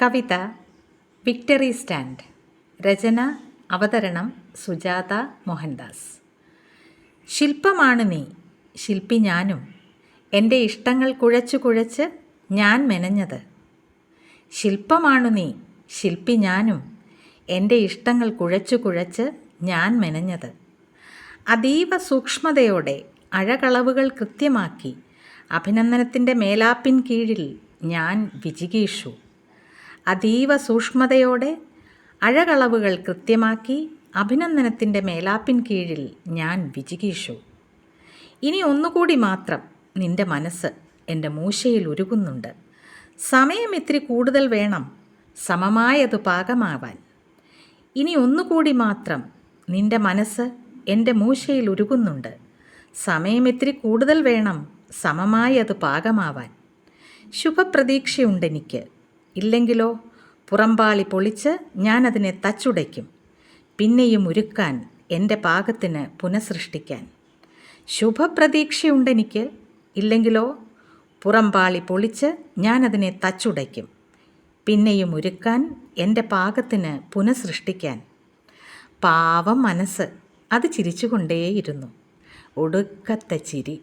കവിത victory stand. രചന അവതരണം സുജാത മോഹൻദാസ്. ശില്പമാണ് നീ, ശില്പി ഞാനും, എൻ്റെ ഇഷ്ടങ്ങൾ കുഴച്ചു കുഴച്ച് ഞാൻ മെനഞ്ഞത്. ശില്പമാണു നീ, ശില്പി ഞാനും, എൻ്റെ ഇഷ്ടങ്ങൾ കുഴച്ചു കുഴച്ച് ഞാൻ മെനഞ്ഞത്. അതീവ സൂക്ഷ്മതയോടെ അഴകളവുകൾ കൃത്യമാക്കി അഭിനന്ദനത്തിൻ്റെ മേലാപ്പിൻ കീഴിൽ ഞാൻ വിജിഗീഷു. അതീവ സൂക്ഷ്മതയോടെ അഴകളവുകൾ കൃത്യമാക്കി അഭിനന്ദനത്തിൻ്റെ മേലാപ്പിൻ കീഴിൽ ഞാൻ വിജിഗീഷു. ഇനി ഒന്നുകൂടി മാത്രം നിൻ്റെ മനസ്സ് എൻ്റെ മൂശയിൽ ഉരുകുന്നുണ്ട്. സമയം ഇത്തിരി കൂടുതൽ വേണം സമമായതു പാകമാവാൻ. ഇനി ഒന്നുകൂടി മാത്രം നിൻ്റെ മനസ്സ് എൻ്റെ മൂശയിൽ ഉരുകുന്നുണ്ട്. സമയം ഇത്തിരി കൂടുതൽ വേണം സമമായതു പാകമാവാൻ. ശുഭപ്രതീക്ഷയുണ്ടെനിക്ക്, ഇല്ലെങ്കിലോ പുറംപാളി പൊളിച്ച് ഞാനതിനെ തച്ചുടയ്ക്കും, പിന്നെയും ഉരുക്കാൻ എൻ്റെ പാകത്തിന് പുനഃസൃഷ്ടിക്കാൻ. ശുഭപ്രതീക്ഷയുണ്ടെനിക്ക്, ഇല്ലെങ്കിലോ പുറംപാളി പൊളിച്ച് ഞാനതിനെ തച്ചുടയ്ക്കും, പിന്നെയും ഉരുക്കാൻ എൻ്റെ പാകത്തിന് പുനഃസൃഷ്ടിക്കാൻ. പാവം മനസ്സ് അത് ചിരിച്ചുകൊണ്ടേയിരുന്നു. ഒടുക്കത്തെ ചിരി.